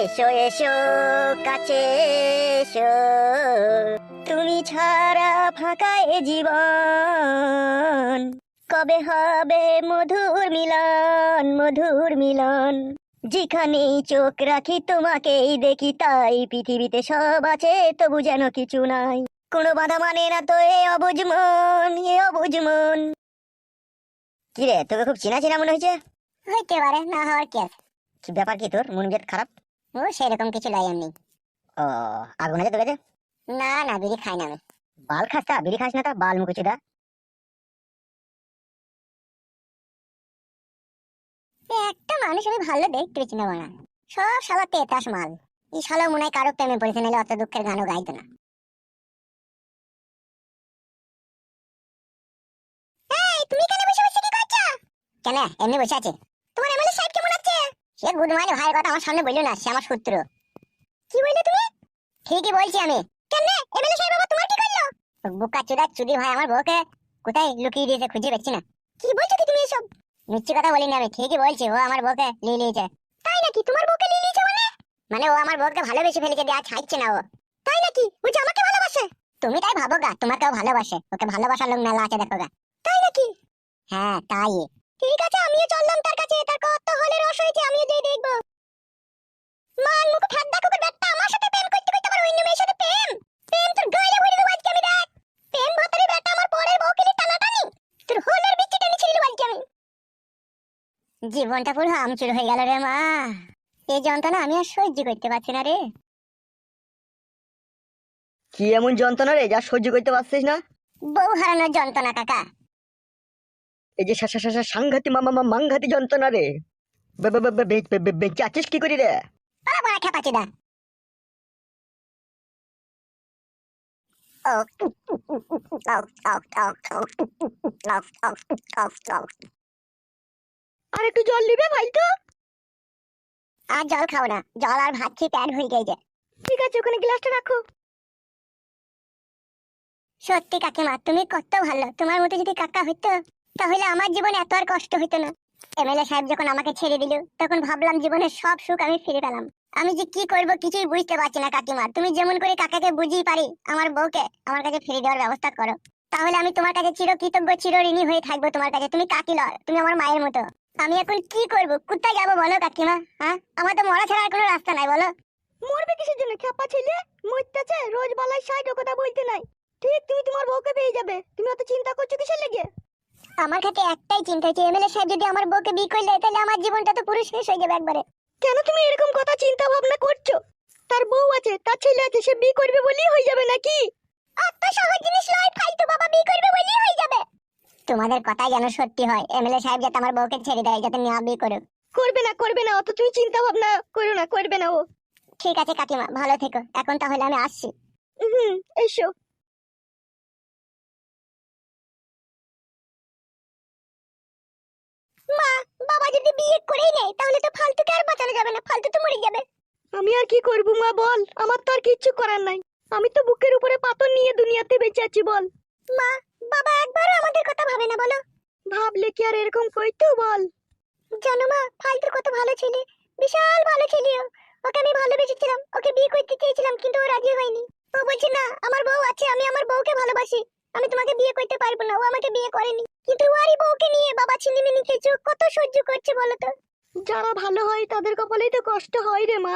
এসো এসো কাছে এসো, তুমি ছাড়া ফাঁকা এ জীবন, কবে হবে মধুর মিলন মধুর মিলন। যেখানেই চোখ রাখি তোমাকেই দেখি, তাই পৃথিবীতে সব আছে তবু যেন কিছু নাই। কোনো বাধা মানে না তো এ অবুঝ মন, এ অবুঝ মন। কিরে, তোকে খুব চেনা চেনা মনে হয়েছে। হইতে পারে, না হওয়ার কি আছে। কি ব্যাপার, কি তোর মন মেজাজ খারাপ? ও সেরকম কিছু লাই নেই। ও, আগুন আছে তোর কাছে? না না, বিড়ি খাই না আমি। বাল খাস তা, বিড়ি খাস না তা, বাল মুকুচি দা। একটা মানুষ আমি ভালো দেখতে পেয়েছি না বানা, সব শালা তেতাস মাল। এই শালা মনে হয় কারো প্রেমে পড়েছে, নাহলে অত দুঃখের গানও গাইতো না। এই তুমি কেন বসে বসে কি করছো? কেন এমনি বসে আছে? তোমার এমএলএ সাহেব কেমন আছে? সে গুড মর্নিং ভাইয়ের কথা আমার সামনে বললো না, সে আমার শত্রু। কি বললে তুমি? ঠিকই বলছি আমি। কেন এমএলএ সাহেব বাবা তোমার কি করলো? বুকা চুদা চুদি ভাই আমার বউকে কোথায় লুকিয়ে দিয়েছে খুঁজে পাচ্ছি না। কি বলছো কি তুমি এসব? মিথ্যে কথা বলিনি আমি, ঠিকই বলছি, ও আমার বউকে নিয়ে নিয়েছে। তাই নাকি? তোমার বউকে নিয়ে নিয়েছে মানে? মানে ও আমার বউকে ভালোবেসে ফেলেছে, দিয়ে আর ছাড়ছে না ও। তাই নাকি? ও যে আমাকে ভালোবাসে? তুমি তাই ভাবো গা, তোমাকেও ভালোবাসে, ওকে ভালোবাসার লোক মেলা আছে দেখো গা। তাই নাকি? হ্যাঁ তাই। ঠিক আছে, আমিও চললাম তার কাছে, তার কত হলে রস হয়েছে আমিও যেই দেখবো। মান মুখ ঠাড্ডা কুকুর ব্যাটটা আমার সাথে প্রেম করতে করতে আবার অন্য মেয়ের সাথে প্রেম? প্রেম তোর গায়ে ভরে দেবো আজকে আমি, দেখ। প্রেম ভাতারি ব্যাটটা আমার পরের বউকে নিয়ে টানাটানি, তোর হোলের বিচি টেনে ছিঁড়ে দেবো আজকে আমি। জীবনটা পুরো আমচুর হয়ে গেল রে মা, এই যন্ত্রণা আমি আর সহ্য করতে পারছি না রে। কি এমন যন্ত্রণা রে যা সহ্য করতে পারছিস না? বউ হারানোর যন্ত্রণা কাকা। এই যে সাংঘাতি মাংঘাতি যন্ত্রণা রে। বেঁচে আছিস কি করি রে? পালা বড়া খেপাচি দা। আর একটু জল নিবে ভাই তো? আর জল খাও না, জল আর ভাত খেয়ে প্যাট হয়ে গেছে। ঠিক আছে, ওখানে গ্লাসটা রাখো। সত্যি কাকিমা, তুমি কত ভালো। তোমার মতো যদি কাকা হইতো তাহলে আমার জীবনে এত আর কষ্ট হইতো না। এমএলএ সাহেব যখন আমাকে ছেড়ে দিল, তখন ভাবলাম জীবনের সব সুখ আমি ফিরে পেলাম। আমি যে কি করব কিছুই বুঝতে পারছি না কাকিমা। তুমি যেমন করে কাকাকে বুঝিয়ে পারি আমার বউকে আমার কাছে ফিরে দেওয়ার ব্যবস্থা করো, তাহলে আমি তোমার কাছে চিরকৃতজ্ঞ চিরঋণী হয়ে থাকবো তোমার কাছে। তুমি কাকি লয়, তুমি আমার মায়ের মতো। আমি এখন কি করব, কোথায় যাবো বলো কাকিমা? হ্যাঁ, আমার তো মরা ছাড়া আর কোনো রাস্তা নাই, বলো। মরবে কিসের জন্য? খেপা ছেলে মরতেছে, রোজ বলাই সাইড কথা বলতে নাই। ঠিক তুমি তোমার বউকে পেয়ে যাবে, তুমি অত চিন্তা করছো কিসের লেগে? আমার কাছে একটাই চিন্তা হচ্ছে, এমএলএ সাহেব যদি আমার বউকে বিয়ে করলে তাহলে আমার জীবনটা তো পুরো শেষ হয়ে যাবে একবারে। কেন তুমি এরকম কথা চিন্তা ভাবনা করছো? তার বউ আছে, তার ছেলে আছে, সে বিয়ে করবে বলেই হয়ে যাবে নাকি? অত সহজ জিনিস নয়, ফালতু বাবা বিয়ে করবে বলেই হয়ে যাবে। তোমাদের কথাই যেন সত্যি হয়, এমএলএ সাহেব যাতে আমার বউকে ছেড়ে দেয়, যাতে না বিয়ে করুক। করবে না, অত তুমি চিন্তা ভাবনা করো না, করবে না ও। ঠিক আছে কাকিমা, ভালো থেকো। এখন তাহলে আমি আসছি। এসো। মা, বাবা যদি বিয়ে করেই নেয় তাহলে তো ফালতুকে আর বাঁচানো যাবে না, ফালতু তো মরে যাবে। আমি আর কি করবো মা বল, আমার তো আর কিচ্ছু করার নাই। আমি তো বুকের উপরে পাথর নিয়ে দুনিয়াতে বেঁচে আছি বল। মা, বাবা একবারও আমাদের কথা ভাবে না বলো। ভাবলে কি আর এরকম কইতো বল? জানো মা, ফালতুর কত ভালো ছেলে, বিশাল ভালো ছেলে ও। ওকে আমি ভালোবেসেছিলাম, ওকে বিয়ে করতে চেয়েছিলাম, কিন্তু ও রাজি হয়নি। ও বলছে না, আমার বউ আছে, আমি আমার বউকে ভালোবাসি, আমি তোমাকে বিয়ে করতে পারবো না। ও আমাকে বিয়ে করেনি, কিন্তু ওরই বউকে নিয়ে বাবা ছিনিমিনি খেয়েছে। ও কত সহ্য করছে বলো তো। যারা ভালো হয় তাদের কপালেই তো কষ্ট হয় রে মা।